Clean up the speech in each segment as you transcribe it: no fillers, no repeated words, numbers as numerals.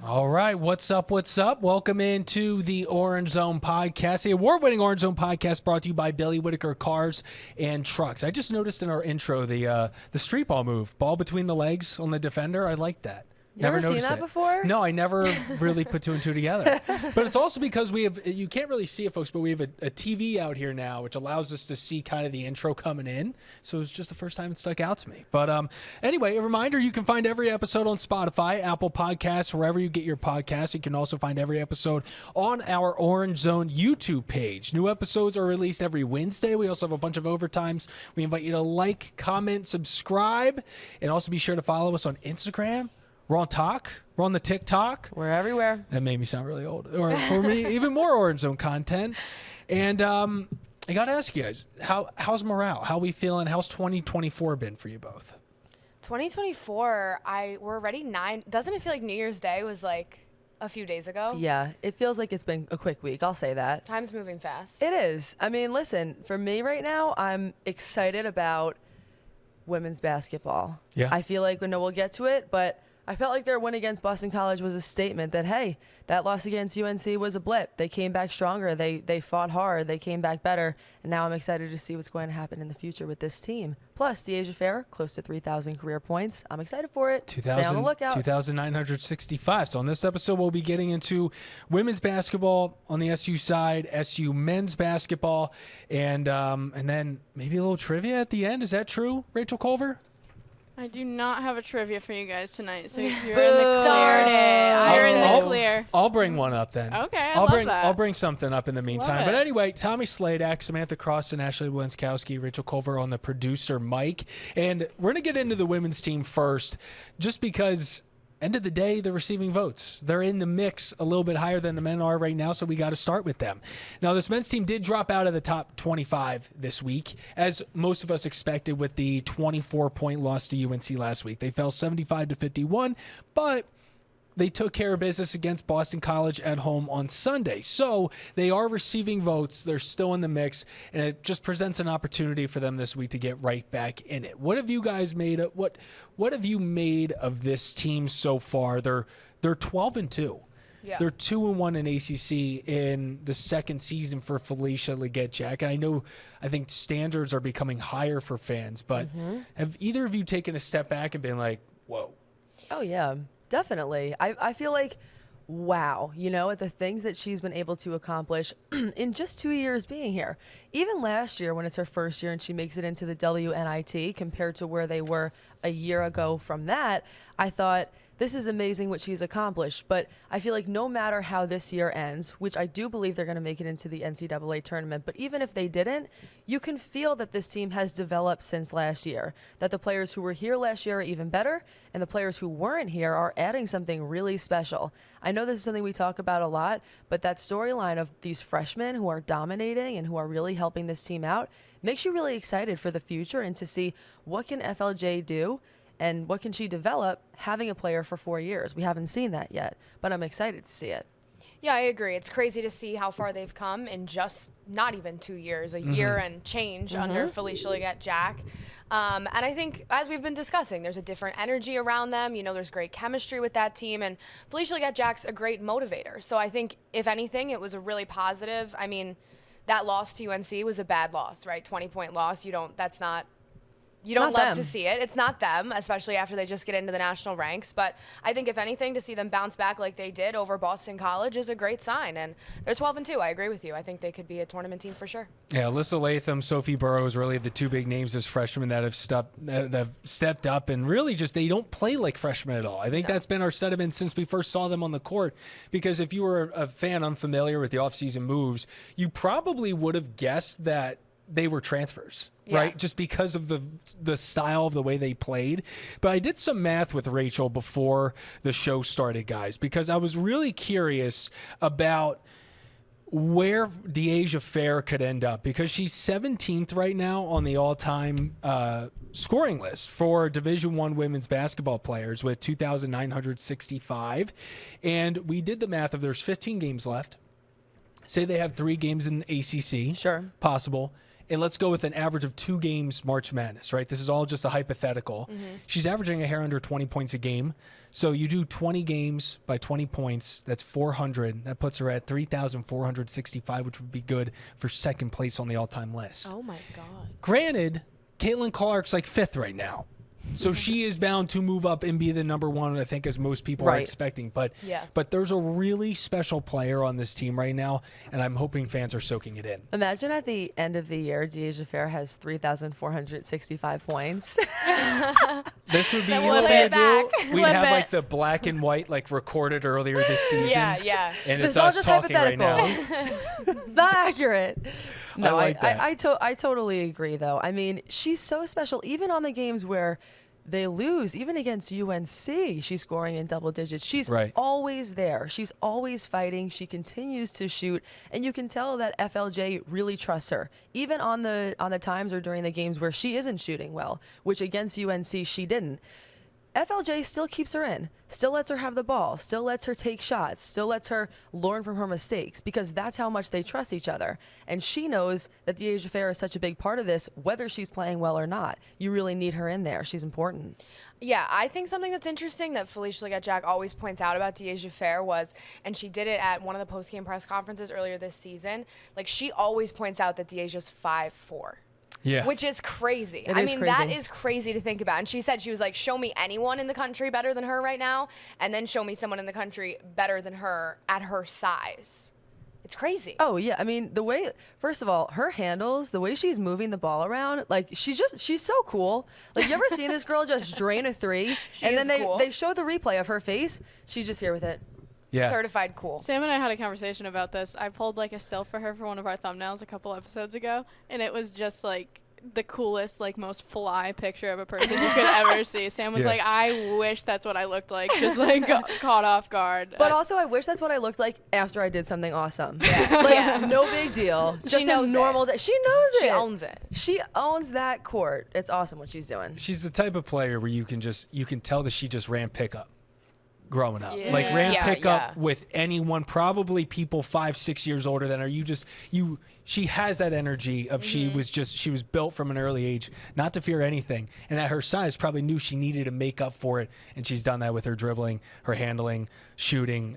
All right, what's up? Welcome into the Orange Zone Podcast, the award-winning Orange Zone Podcast brought to you by Billy Whitaker Cars and Trucks. I just noticed in our intro the street ball move, ball between the legs on the defender. I like that. Never seen that before? No, I never really put two and two together. But it's also because you can't really see it, folks, but we have a TV out here now, which allows us to see kind of the intro coming in. So it's just the first time it stuck out to me. But anyway, a reminder, you can find every episode on Spotify, Apple Podcasts, wherever you get your podcasts. You can also find every episode on our Orange Zone YouTube page. New episodes are released every Wednesday. We also have a bunch of overtimes. We invite you to like, comment, subscribe, and also be sure to follow us on Instagram. We're on Talk. We're on the TikTok. We're everywhere. That made me sound really old. Or for me, even more Orange Zone content. And I got to ask you guys, how's morale? How we feeling? How's 2024 been for you both? 2024, we're already 9. Doesn't it feel like New Year's Day was like a few days ago? Yeah, it feels like it's been a quick week. I'll say that. Time's moving fast. It is. I mean, listen, for me right now, I'm excited about women's basketball. Yeah. I feel like we'll get to it, but I felt like their win against Boston College was a statement that, hey, that loss against UNC was a blip. They came back stronger. They fought hard. They came back better. And now I'm excited to see what's going to happen in the future with this team. Plus, De'Asia Fair, close to 3,000 career points. I'm excited for it. Stay on the lookout. 2,965. So on this episode, we'll be getting into women's basketball on the SU side, SU men's basketball, and then maybe a little trivia at the end. Is that true, Rachel Culver? I do not have a trivia for you guys tonight, so you're in the clear. Darn it. You're in the clear. I'll bring one up then. Okay, I love that. I'll bring something up in the meantime. Love But it. anyway, Tommy Sladek, Samantha Croston, Ashley Wenskoski, Rachel Culver on the producer mic. And we're going to get into the women's team first, just because end of the day, they're receiving votes. They're in the mix a little bit higher than the men are right now, so we got to start with them. Now, this men's team did drop out of the top 25 this week, as most of us expected with the 24-point loss to UNC last week. They fell 75-51, but they took care of business against Boston College at home on Sunday. So they are receiving votes. They're still in the mix, and it just presents an opportunity for them this week to get right back in it. What have you guys made of what have you made of this team so far? They're 12-2. Yeah. They're 2-1 in ACC in the second season for Felicia Legette-Jack. And I think standards are becoming higher for fans, but have either of you taken a step back and been like, whoa? Oh, yeah. Definitely. I feel like, wow, at the things that she's been able to accomplish in just 2 years being here. Even last year when it's her first year and she makes it into the WNIT compared to where they were a year ago from that, I thought, this is amazing what she's accomplished. But I feel like no matter how this year ends, which I do believe they're going to make it into the NCAA tournament, but even if they didn't, you can feel that this team has developed since last year, that the players who were here last year are even better, and the players who weren't here are adding something really special. I know this is something we talk about a lot, but that storyline of these freshmen who are dominating and who are really helping this team out makes you really excited for the future and to see what can FLJ do and what can she develop having a player for 4 years. We haven't seen that yet, but I'm excited to see it. Yeah, I agree. It's crazy to see how far they've come in just not even 2 years, a year and change under Felicia Legette-Jack. And I think, as we've been discussing, there's a different energy around them. There's great chemistry with that team, and Felicia Legette-Jack's a great motivator. So I think, if anything, it was a really positive. I mean, that loss to UNC was a bad loss, right? 20-point loss. You don't love to see it. It's not them, especially after they just get into the national ranks. But I think, if anything, to see them bounce back like they did over Boston College is a great sign. And they're 12-2. I agree with you. I think they could be a tournament team for sure. Yeah, Alyssa Latham, Sophie Burrows, really the two big names as freshmen that have stepped up, and really just they don't play like freshmen at all. I think that's been our sentiment since we first saw them on the court, because if you were a fan unfamiliar with the offseason moves, you probably would have guessed that they were transfers, right? Just because of the style of the way they played. But I did some math with Rachel before the show started, guys, because I was really curious about where De'Asia Fair could end up, because she's 17th right now on the all-time scoring list for Division I women's basketball players with 2,965. And we did the math of there's 15 games left. Say they have 3 games in ACC. Sure. Possible. and let's go with an average of 2 games March Madness, right? This is all just a hypothetical. She's averaging a hair under 20 points a game. So you do 20 games by 20 points. That's 400. That puts her at 3,465, which would be good for second place on the all-time list. Oh, my God. Granted, Caitlin Clark's like 5th right now. So she is bound to move up and be the number 1, I think, as most people are expecting. But there's a really special player on this team right now, and I'm hoping fans are soaking it in. Imagine at the end of the year, Deasia Fair has 3,465 points. This would be Then you we'll know play what it back. we'd Flip have it. like the black and white like recorded earlier this season. Yeah. And This it's is all us just talking right now. hypotheticals. It's not accurate. No, like that. I totally agree, though. I mean, she's so special. Even on the games where they lose, even against UNC, she's scoring in double digits. She's always there. She's always fighting. She continues to shoot, and you can tell that FLJ really trusts her, even on the times or during the games where she isn't shooting well, which against UNC she didn't. FLJ still keeps her in, still lets her have the ball, still lets her take shots, still lets her learn from her mistakes, because that's how much they trust each other. And she knows that Deasia Fair is such a big part of this, whether she's playing well or not. You really need her in there. She's important. Yeah, I think something that's interesting that Felicia Leggett-Jack always points out about Deasia Fair was, and she did it at one of the post-game press conferences earlier this season, like she always points out that Deasia's 5'4". Yeah. Which is crazy. It I is mean, crazy. that is crazy to think about. And she said, she was like, show me anyone in the country better than her right now, and then show me someone in the country better than her at her size. It's crazy. Oh, yeah. I mean, the way, first of all, her handles, the way she's moving the ball around, like, she's so cool. Like, you ever seen this girl just drain a 3? And then they show the replay of her face. She's just here with it. Yeah. Certified cool. Sam and I had a conversation about this. I pulled like a still for her for one of our thumbnails a couple episodes ago, and it was just like the coolest, like most fly picture of a person you could ever see. Sam was like, I wish that's what I looked like, just like caught off guard. But also, I wish that's what I looked like after I did something awesome. Like, no big deal. Just She knows a normal day. She knows it. She owns it. She owns that court. It's awesome what she's doing. She's the type of player where you can tell that she just ran pickup growing up. Yeah. Like ran Yeah, pickup yeah. with anyone, probably people 5-6 years older than her. She has that energy of she was built from an early age not to fear anything. And at her size probably knew she needed to make up for it. And she's done that with her dribbling, her handling, shooting.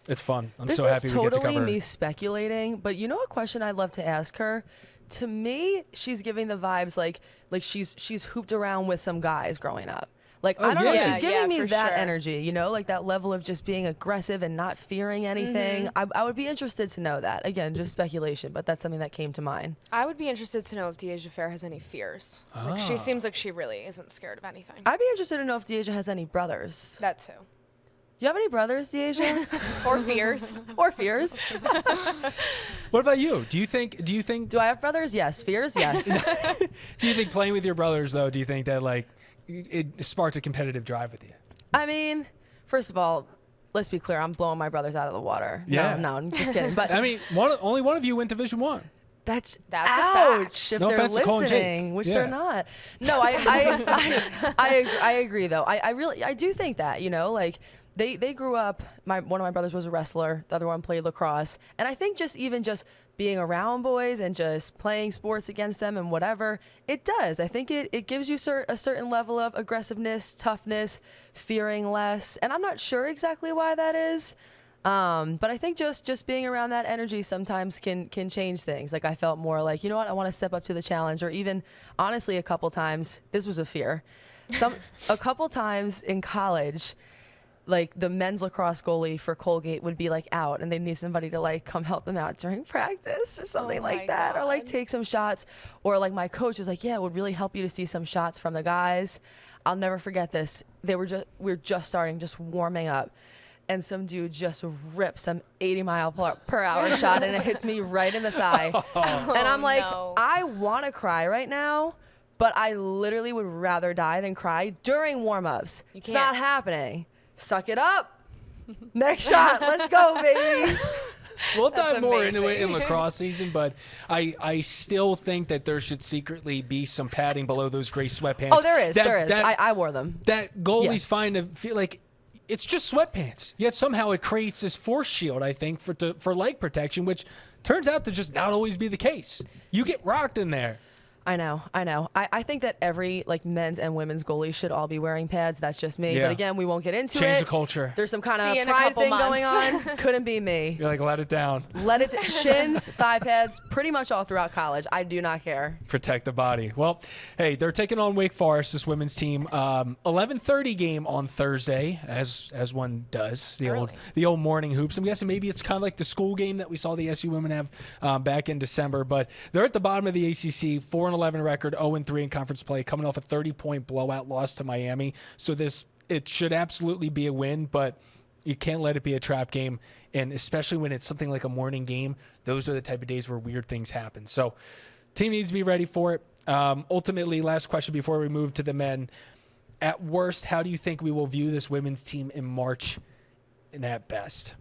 It's fun. I'm so happy we get to This is cover totally her. me speculating, but you know a question I'd love to ask her? To me, she's giving the vibes like she's hooped around with some guys growing up. Like, I don't know, yeah. she's giving me for that sure. energy, you know, like that level of just being aggressive and not fearing anything. I would be interested to know that. Again, just speculation, but that's something that came to mind. I would be interested to know if Deasia Fair has any fears. Like, she seems like she really isn't scared of anything. I'd be interested to know if Deasia has any brothers. That too. Do you have any brothers, Deasia? Or fears. Or fears? What about you? Do you think Do I have brothers? Yes. Fears? Yes. do you think playing with your brothers though, do you think that like it sparked a competitive drive with you? I mean, first of all, let's be clear. I'm blowing my brothers out of the water. Yeah. No, I'm just kidding. But I mean, only one of you went Division 1. That's a ouch. fact. If No they're offense to Cole and Jake. listening, which Yeah. they're not. No, I agree though. I do think that, you know, like they grew up. One of my brothers was a wrestler. The other one played lacrosse. And I think just being around boys and just playing sports against them and whatever, it does. I think it gives you a certain level of aggressiveness, toughness, fearing less. And I'm not sure exactly why that is. But I think just being around that energy sometimes can change things. Like I felt more like, you know what, I want to step up to the challenge. Or even honestly, a couple times, this was a fear. A couple times in college, like the men's lacrosse goalie for Colgate would be like out and they need somebody to like come help them out during practice or something Oh like my that. Or like God. take some shots. Or like my coach was like, yeah, it would really help you to see some shots from the guys. I'll never forget this. We were just starting, just warming up. And some dude just rips some 80-mile-per-hour shot and it hits me right in the thigh. And I'm like, no. I want to cry right now, but I literally would rather die than cry during warm-ups. It's can't. not happening. Suck it up. Next shot. Let's go, baby. We'll That's dive more into it in amazing. lacrosse season, but I still think that there should secretly be some padding below those gray sweatpants. Oh, there is. There is. That, I wore them. that goalies Yes. find to feel like it's just sweatpants. Yet somehow it creates this force shield, I think, for leg protection, which Turns out to just not always be the case. You get rocked in there. I know. I think that every men's and women's goalies should all be wearing pads. That's just me. Yeah. But again, we won't get into it. Change the culture. There's some kind See you of in a pride couple thing going on. months. Couldn't be me. You're like, let it down. Let it shins, thigh pads, pretty much all throughout college. I do not care. Protect the body. Well, hey, they're taking on Wake Forest, this women's team. 11:30 game on Thursday, as one does. The old morning hoops. I'm guessing maybe it's kind of like the school game that we saw the SU women have back in December. But they're at the bottom of the ACC, 4-11 record, 0-3 in conference play, coming off a 30-point blowout loss to Miami. So it should absolutely be a win, but you can't let it be a trap game. And especially when it's something like a morning game, those are the type of days where weird things happen. So team needs to be ready for it. Ultimately, last question before we move to the men. At worst, how do you think we will view this women's team in March and at best?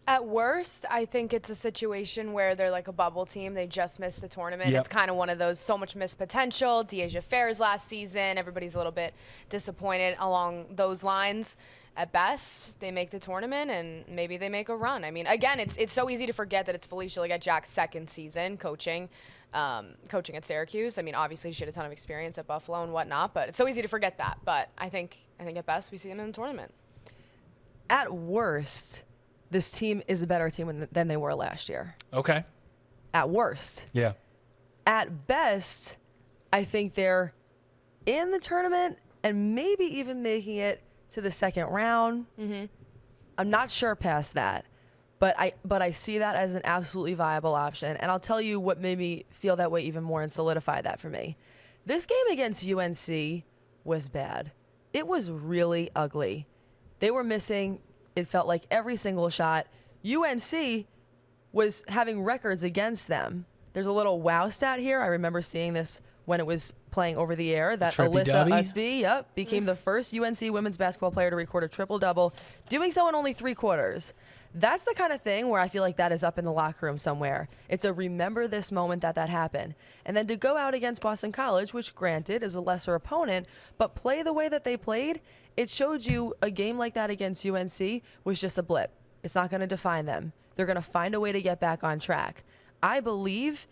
At worst, I think it's a situation where they're like a bubble team. They just missed the tournament. Yep. It's kind of one of those so much missed potential. Deasia Fair's last season. Everybody's a little bit disappointed along those lines. At best, they make the tournament and maybe they make a run. I mean, again, it's so easy to forget that it's Felicia Leggett-Jack's second season coaching at Syracuse. I mean, obviously she had a ton of experience at Buffalo and whatnot, but it's so easy to forget that. But I think at best we see them in the tournament. At worst, this team is a better team than they were last year. Okay. At worst. Yeah. At best, I think they're in the tournament and maybe even making it to the second round. Mm-hmm. I'm not sure past that, but I see that as an absolutely viable option. And I'll tell you what made me feel that way even more and solidify that for me. This game against UNC was bad. It was really ugly. They were missing, it felt like, every single shot. UNC was having records against them. There's a little wow stat here. I remember seeing this when it was playing over the air, that Trippy Alyssa Dubby? Utsby, became the first UNC women's basketball player to record a triple-double, doing so in only 3 quarters. That's the kind of thing where I feel like that is up in the locker room somewhere. It's a remember this moment that happened. And then to go out against Boston College, which granted is a lesser opponent, but play the way that they played, it showed you a game like that against UNC was just a blip. It's not going to define them. They're going to find a way to get back on track. I believe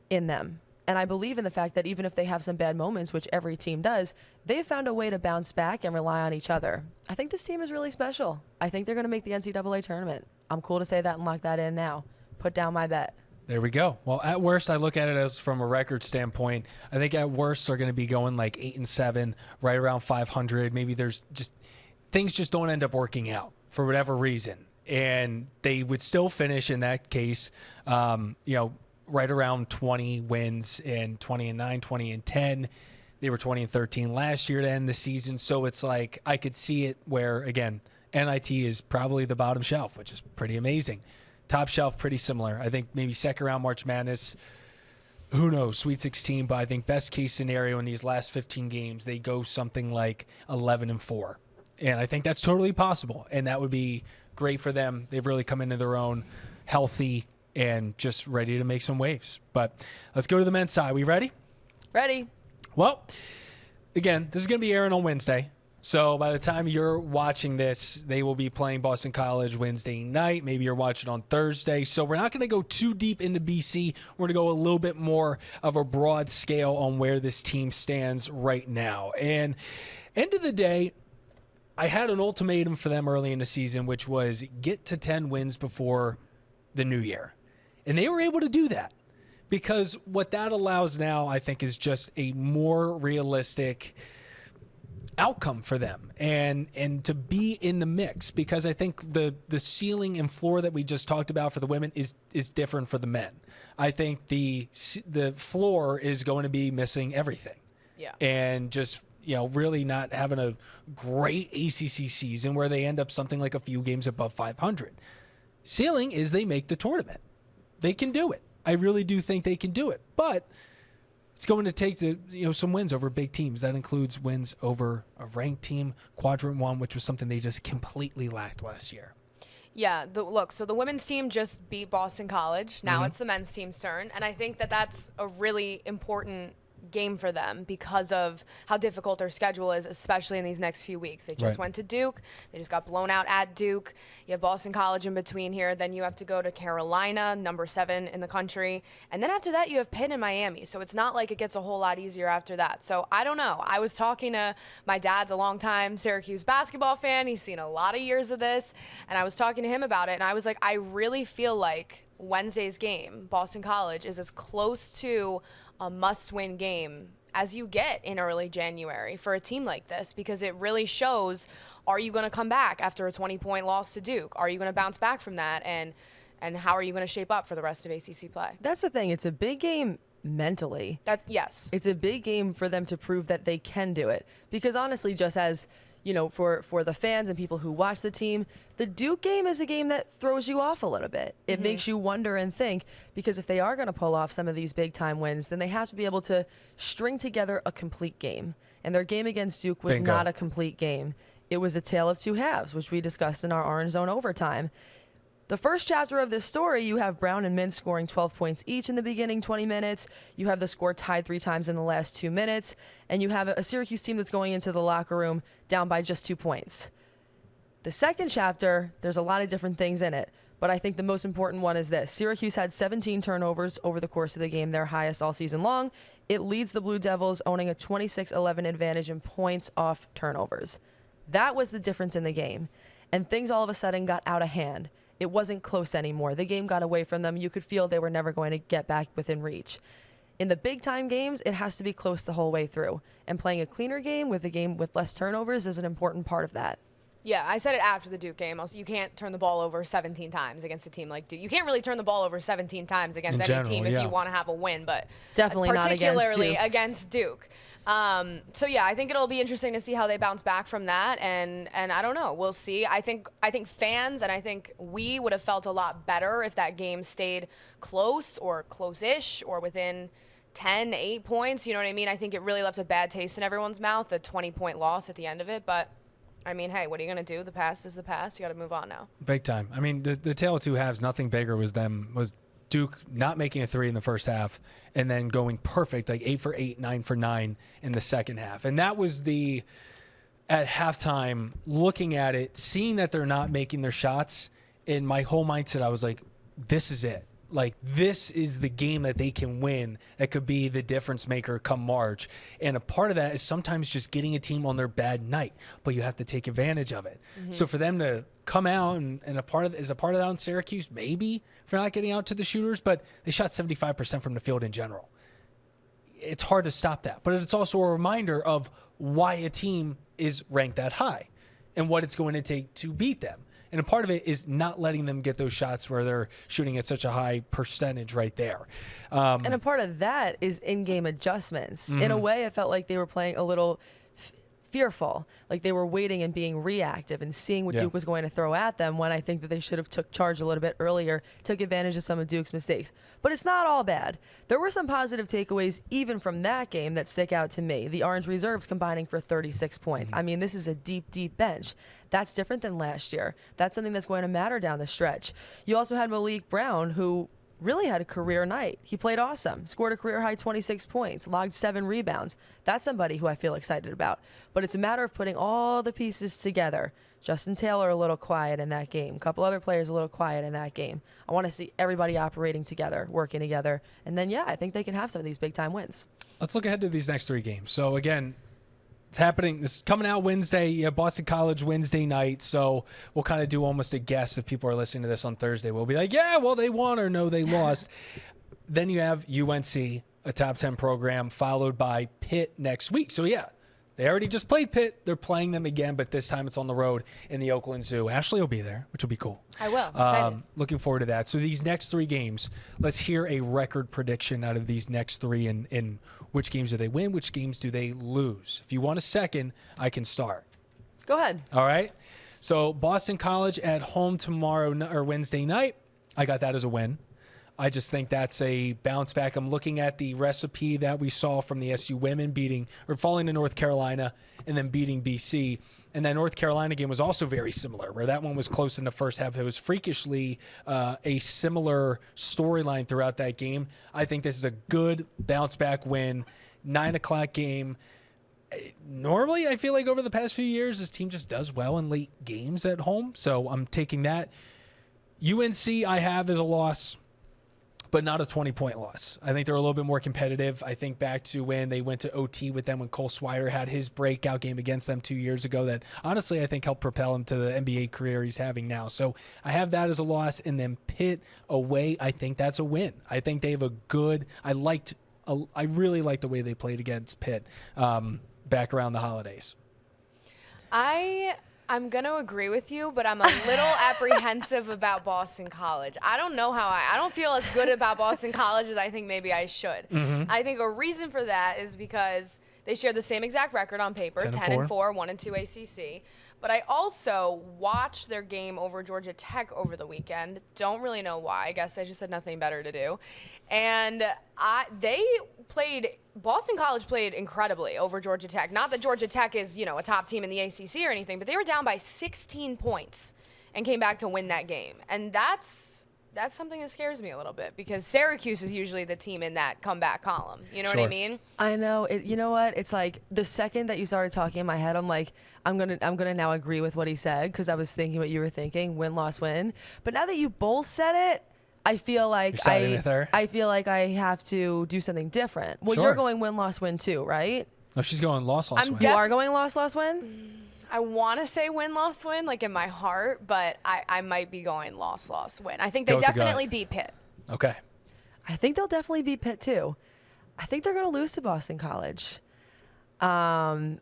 in them. And I believe in the fact that even if they have some bad moments, which every team does, they've found a way to bounce back and rely on each other. I think this team is really special. I think they're going to make the NCAA tournament. I'm cool to say that and lock that in now. Put down my bet. There we go. Well, at worst, I look at it as from a record standpoint. I think at worst they're going to be going like 8-7, right around 500. Maybe there's just things just don't end up working out for whatever reason, and they would still finish in that case, right around 20 wins and 20-9, 20-10. They were 20-13 last year to end the season. So it's like I could see it where, again, NIT is probably the bottom shelf, which is pretty amazing. Top shelf, pretty similar. I think maybe second round March Madness, who knows, Sweet 16. But I think best case scenario in these last 15 games, they go something like 11-4. And I think that's totally possible. And that would be great for them. They've really come into their own, healthy, and just ready to make some waves. But let's go to the men's side. We ready? Ready. Well, again, this is going to be airing on Wednesday. So by the time you're watching this, they will be playing Boston College Wednesday night. Maybe you're watching on Thursday. So we're not going to go too deep into BC. We're going to go a little bit more of a broad scale on where this team stands right now. And end of the day, I had an ultimatum for them early in the season, which was get to 10 wins before the new year. And they were able to do that because what that allows now, I think, is just a more realistic outcome for them and to be in the mix, because I think the ceiling and floor that we just talked about for the women is different for the men. I think the floor is going to be missing everything. Yeah. And just, really not having a great ACC season where they end up something like a few games above 500. Ceiling is they make the tournament. They can do it. I really do think they can do it. But it's going to take some wins over big teams. That includes wins over a ranked team, Quadrant 1, which was something they just completely lacked last year. Yeah, so the women's team just beat Boston College. Now it's the men's team's turn. And I think that that's a really important game for them because of how difficult their schedule is, especially in these next few weeks. They just went to Duke. They just got blown out at Duke. You have Boston College in between here. Then you have to go to Carolina, number 7 in the country. And then after that, you have Pitt and Miami. So it's not like it gets a whole lot easier after that. So I don't know. I was talking to my dad's a longtime Syracuse basketball fan. He's seen a lot of years of this. And I was talking to him about it. And I was like, I really feel like Wednesday's game, Boston College, is as close to a must-win game as you get in early January for a team like this, because it really shows, are you going to come back after a 20-point loss to Duke? Are you going to bounce back from that? And how are you going to shape up for the rest of ACC play? That's the thing. It's a big game mentally. Yes. It's a big game for them to prove that they can do it. Because honestly, just as you know, for the fans and people who watch the team, the Duke game is a game that throws you off a little bit. It makes you wonder and think, because if they are going to pull off some of these big time wins, then they have to be able to string together a complete game. And their game against Duke was not a complete game. It was a tale of two halves, which we discussed in our Orange Zone overtime. The first chapter of this story, you have Brown and Mintz scoring 12 points each in the beginning 20 minutes. You have the score tied 3 times in the last 2 minutes. And you have a Syracuse team that's going into the locker room down by just 2 points. The second chapter, there's a lot of different things in it. But I think the most important one is this. Syracuse had 17 turnovers over the course of the game, their highest all season long. It leads the Blue Devils, owning a 26-11 advantage in points off turnovers. That was the difference in the game. And things all of a sudden got out of hand. It wasn't close anymore. The game got away from them. You could feel they were never going to get back within reach. In the big-time games, it has to be close the whole way through. And playing a cleaner game with less turnovers is an important part of that. Yeah, I said it after the Duke game. Also, you can't turn the ball over 17 times against a team like Duke. You can't really turn the ball over 17 times against any team if you want to have a win, but definitely particularly not against Duke. So yeah, I think it'll be interesting to see how they bounce back from that, and I don't know. We'll see. I think fans and I think we would have felt a lot better if that game stayed close or close-ish or within 10, 8 points. You know what I mean? I think it really left a bad taste in everyone's mouth, the 20-point loss at the end of it. But I mean, hey, what are you going to do? The past is the past. You got to move on now. Big time. I mean, the tale of two halves, nothing bigger was Duke not making a 3 in the first half and then going perfect, like 8 for 8, 9 for 9 in the second half. And that was at halftime, looking at it, seeing that they're not making their shots, in my whole mindset, I was like, this is it. Like, this is the game that they can win. That could be the difference maker come March. And a part of that is sometimes just getting a team on their bad night, but you have to take advantage of it. So for them to come out and a part of that on Syracuse, maybe for not getting out to the shooters, but they shot 75% from the field in general. It's hard to stop that, but it's also a reminder of why a team is ranked that high and what it's going to take to beat them. And a part of it is not letting them get those shots where they're shooting at such a high percentage right there. And a part of that is in-game adjustments. In a way, it felt like they were playing a little fearful, like they were waiting and being reactive and seeing what Duke was going to throw at them, when I think that they should have took charge a little bit earlier, took advantage of some of Duke's mistakes. But it's not all bad. There were some positive takeaways even from that game that stick out to me. The Orange Reserves combining for 36 points. I mean, this is a deep, deep bench. That's different than last year. That's something that's going to matter down the stretch. You also had Malik Brown, who really had a career night. He played awesome, scored a career-high 26 points, logged 7 rebounds. That's somebody who I feel excited about. But it's a matter of putting all the pieces together. Justin Taylor a little quiet in that game. A couple other players a little quiet in that game. I want to see everybody operating together, working together. And then, I think they can have some of these big-time wins. Let's look ahead to these next 3 games. So, again, it's happening. This is coming out Wednesday. You have Boston College Wednesday night. So we'll kind of do almost a guess if people are listening to this on Thursday. We'll be like, yeah, well, they won or no, they lost. Then you have UNC, a top 10 program, followed by Pitt next week. So, they already just played Pitt. They're playing them again, but this time it's on the road in the Oakland Zoo. Ashley will be there, which will be cool. I will. Excited. Looking forward to that. So these next 3 games, let's hear a record prediction out of these next 3 in which games do they win, which games do they lose. If you want a second, I can start. Go ahead. All right. So Boston College at home tomorrow or Wednesday night. I got that as a win. I just think that's a bounce back. I'm looking at the recipe that we saw from the SU women falling to North Carolina and then beating BC. And that North Carolina game was also very similar, where that one was close in the first half. It was freakishly a similar storyline throughout that game. I think this is a good bounce back win. 9:00 game. Normally, I feel like over the past few years, this team just does well in late games at home. So I'm taking that. UNC I have as a loss, but not a 20-point loss. I think they're a little bit more competitive. I think back to when they went to OT with them when Cole Swider had his breakout game against them 2 years ago that honestly I think helped propel him to the NBA career he's having now. So I have that as a loss. And then Pitt away, I think that's a win. I think they have a good – I really liked the way they played against Pitt back around the holidays. I'm going to agree with you, but I'm a little apprehensive about Boston College. I don't know how I don't feel as good about Boston College as I think maybe I should. I think a reason for that is because they share the same exact record on paper, 10-4, 1-2 ACC. But I also watched their game over Georgia Tech over the weekend. Don't really know why. I guess I just had nothing better to do. And Boston College played incredibly over Georgia Tech. Not that Georgia Tech is, a top team in the ACC or anything, but they were down by 16 points and came back to win that game. And that's something that scares me a little bit because Syracuse is usually the team in that comeback column. You know what I mean? I know. You know what? It's like the second that you started talking in my head, I'm like, I'm gonna now agree with what he said because I was thinking what you were thinking, win, loss, win. But now that you both said it, I feel like I feel like I have to do something different. Well, you're going win, loss, win too, right? No, she's going loss, win. You are going loss, win? I want to say win, loss, win, like in my heart, but I might be going loss, win. I think they definitely beat Pitt. Okay. I think they'll definitely beat Pitt too. I think they're going to lose to Boston College. I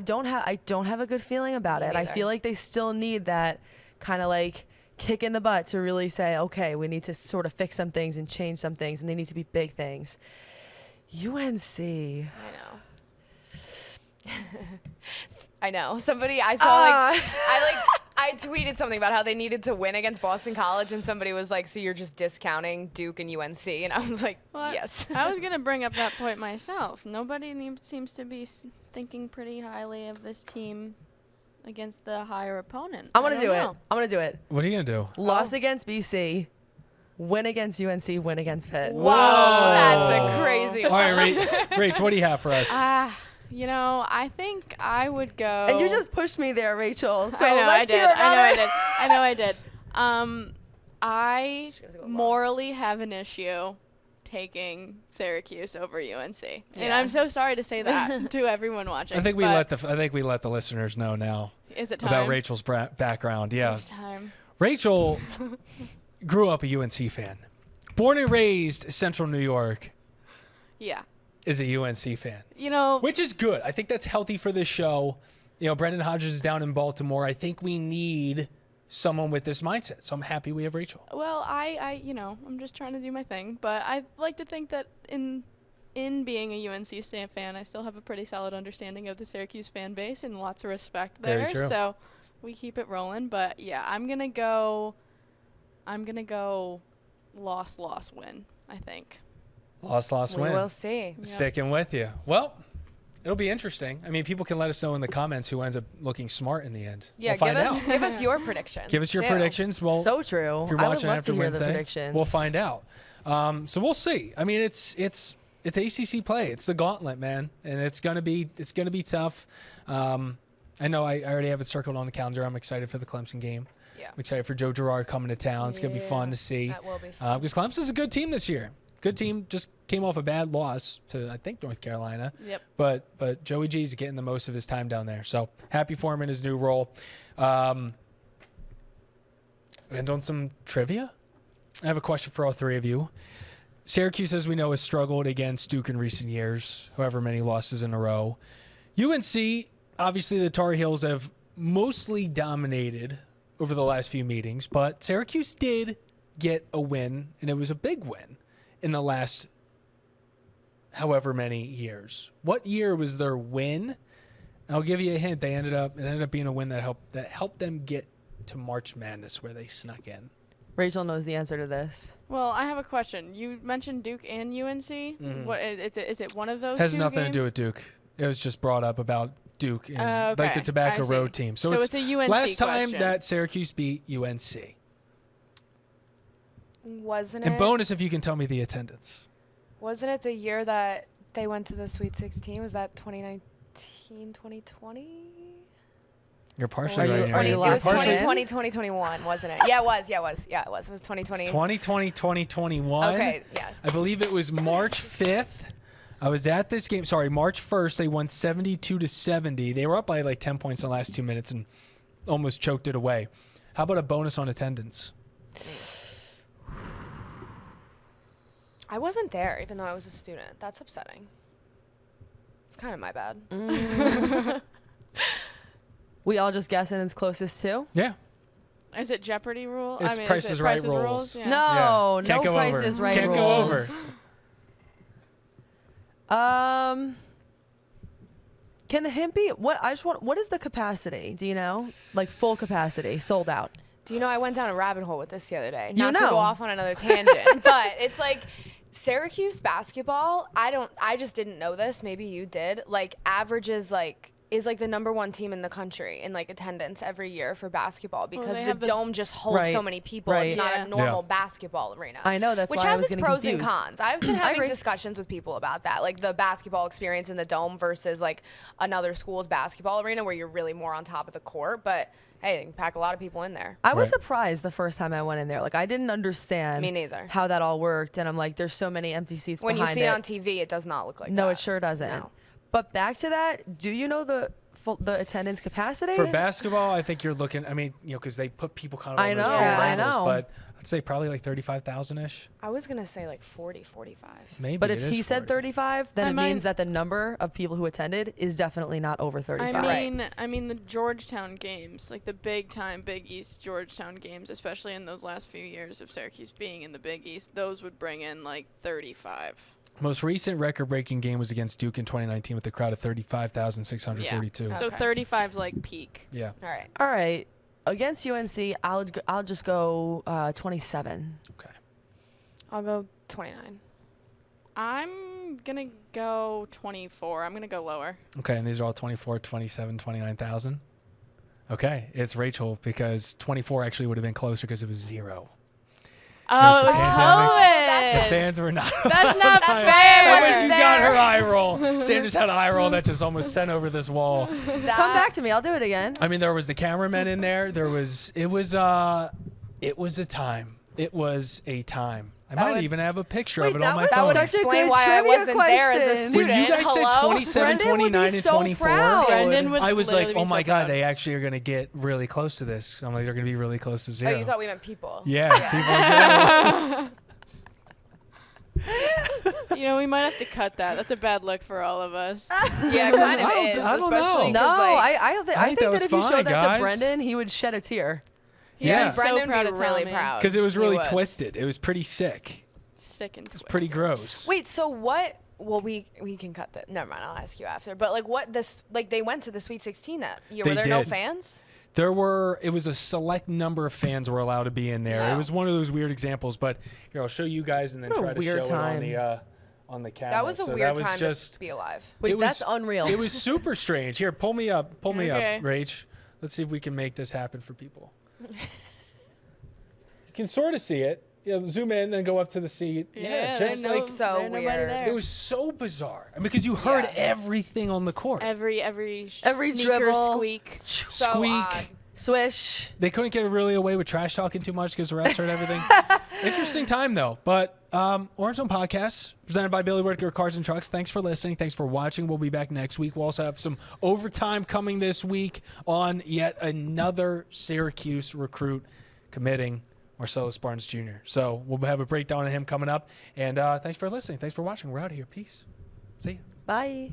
don't have a good feeling about it. I feel like they still need that kind of like kick in the butt to really say, okay, we need to sort of fix some things and change some things, and they need to be big things. UNC. I know. Somebody I saw I tweeted something about how they needed to win against Boston College, and somebody was like, "So you're just discounting Duke and UNC?" And I was like, well, "Yes." I was gonna bring up that point myself. Nobody seems to be thinking pretty highly of this team against the higher opponent. I'm gonna do it. What are you gonna do? Loss against BC, win against UNC, win against Pitt. Whoa, that's a crazy one. All right, Rach, what do you have for us? I think I would go. And you just pushed me there, Rachel. So I know let's hear about it. I know I did. I morally have an issue taking Syracuse over UNC, and I'm so sorry to say that to everyone watching. I think we let the listeners know now. Is it time? About Rachel's background? Yeah, it's time. Rachel grew up a UNC fan, born and raised Central New York. Yeah. Is a UNC fan. Which is good. I think that's healthy for this show. Brendan Hodges is down in Baltimore. I think we need someone with this mindset. So I'm happy we have Rachel. Well, I'm just trying to do my thing, but I like to think that in being a UNC fan, I still have a pretty solid understanding of the Syracuse fan base and lots of respect there. Very true. So we keep it rolling, but yeah, I'm going to go loss, win, I think. Loss, win. We'll see. Sticking with you. Well, it'll be interesting. I mean, people can let us know in the comments who ends up looking smart in the end. Yeah, we'll find out. Give us your predictions. Give us your predictions. Well, so true. If you're watching after the Wednesday, predictions. we'll find out. So we'll see. I mean, it's ACC play. It's the gauntlet, man, and it's gonna be tough. I know I already have it circled on the calendar. I'm excited for the Clemson game. Yeah. I'm excited for Joe Girard coming to town. It's gonna be fun to see. That will be fun. Because Clemson's a good team this year. Good team, just came off a bad loss to, I think, North Carolina. Yep. But Joey G's getting the most of his time down there. So happy for him in his new role. And on some trivia, I have a question for all three of you. Syracuse, as we know, has struggled against Duke in recent years, however many losses in a row. UNC, obviously the Tar Heels have mostly dominated over the last few meetings, but Syracuse did get a win, and it was a big win in the last however many years. What year was their win? I'll give you a hint. It ended up being a win that helped them get to March Madness, where they snuck in. Rachel knows the answer to this. Well, I have a question. You mentioned Duke and UNC. Mm-hmm. What is it? One of those? Has two nothing games? to do with Duke. It was just brought up about Duke and Okay. like the Tobacco I see. Road team. So it's a UNC last time question. that Syracuse beat UNC. Wasn't And it? bonus if you can tell me the attendance. Wasn't it the year that they went to the Sweet 16? Was that 2019, 2020? You're partially Are you- right. are you It locked was in? 2020, 2021, wasn't it? Yeah, it was. It was 2020. 2020, 2021. Okay, yes. I believe it was March 5th. I was at this game. Sorry, March 1st. They won 72-70. They were up by like 10 points in the last 2 minutes and almost choked it away. How about a bonus on attendance? I wasn't there, even though I was a student. That's upsetting. It's kind of my bad. We all just guessing it's closest to? Yeah. Is it Jeopardy rule? It's Price is Right rules. Yeah. No, Can't no go Price over. is Right Can't rules. go over. Can the hint be what is the capacity? Do you know? Like full capacity, sold out. Do you know I went down a rabbit hole with this the other day? You Not to know. go off on another tangent, but it's like Syracuse basketball. I just didn't know this. Maybe you did. Like averages is like the number 1 team in the country in like attendance every year for basketball because they the have the- dome just holds Right, so many people. right. It's not Yeah. a normal Yeah. basketball arena. I know, that's which why I has was its getting pros confused. and cons. I've been having agree. discussions with people about that, like the basketball experience in the dome versus like another school's basketball arena where you're really more on top of the court. But hey, they can pack a lot of people in there. I was Right. surprised the first time I went in there. Like I didn't understand Me neither. how that all worked, and I'm like, there's so many empty seats When you behind see it it. on TV, it does not look like No, that. it sure doesn't. No. But back to that, do you know the attendance capacity? For basketball, I think you're looking. I mean, because they put people kind of I on those know, lower I angles, know. but I'd say probably like 35,000-ish. I was going to say like 40, 45. Maybe. But it if is he said 40. 35, then I it might- means that the number of people who attended is definitely not over 35. I mean the Georgetown games, like the big time Big East Georgetown games, especially in those last few years of Syracuse being in the Big East, those would bring in like 35. Most recent record-breaking game was against Duke in 2019 with a crowd of 35,642. Yeah. So Okay. 35's like peak. Yeah. All right. All right. Against UNC, I'll just go 27. Okay. I'll go 29. I'm going to go 24. I'm going to go lower. Okay, and these are all 24, 27, 29,000. Okay, it's Rachel because 24 actually would have been closer because it was 0. Oh, the it was pandemic. The COVID. fans were not. That's not That's fair. why I I wish wasn't you got there. her eye roll. Sanders had an eye roll that just almost sent over this wall. Come back to me. I'll do it again. I mean, there was the cameramen in there. It was a time. It was a time. I That might would- even have a picture Wait, of it that on my was phone. That would Such a explain good why I trivia wasn't there as a question. student. When you guys said Hello? 27, Brendan would be 29, and so 24, proud. Brendan would I was literally like, be oh my so God, proud. they actually are going to get really close to this. I'm like, they're going to be really close to 0. Oh, you thought we meant people. Yeah, people in general. You know, we might have to cut that. That's a bad look for all of us. Yeah, it kind of is. I don't know. Especially No, 'cause, like, I think think that that if was you fine, showed that guys. to Brendan, he would shed a tear. Yeah. He's so Brendan proud would of be really Tommy. proud. Because it was He really would. twisted. It was pretty sick. Sick and It was twisted. pretty gross. Wait, so what? Well, we can cut that. Never mind. I'll ask you after. But like, what this? Like, they went to the Sweet 16 that year. They Were there no did. fans? It was a select number of fans were allowed to be in there. It Wow. was one of those weird examples, but here, I'll show you guys and then What a try to show weird it time. on the camera. That was a So weird that was time just, to be alive. Wait, It that's was- unreal. It was super strange. Here, pull me up, Okay. Rach. Let's see if we can make this happen for people. You can sort of see it. Yeah, zoom in and go up to the seat. Yeah, just there's like so there's nobody weird. there. it was so bizarre. I mean, because you heard Yeah. everything on the court. Every sneaker dribble. squeak. So Squeak. odd. Swish. They couldn't get really away with trash talking too much because the refs heard everything. Interesting time, though. But Orange Zone Podcast, presented by Billy Whitaker Cars and Trucks. Thanks for listening. Thanks for watching. We'll be back next week. We'll also have some overtime coming this week on yet another Syracuse recruit committing, Marcellus Barnes Jr. So we'll have a breakdown of him coming up. And thanks for listening. Thanks for watching. We're out of here. Peace. See ya. Bye.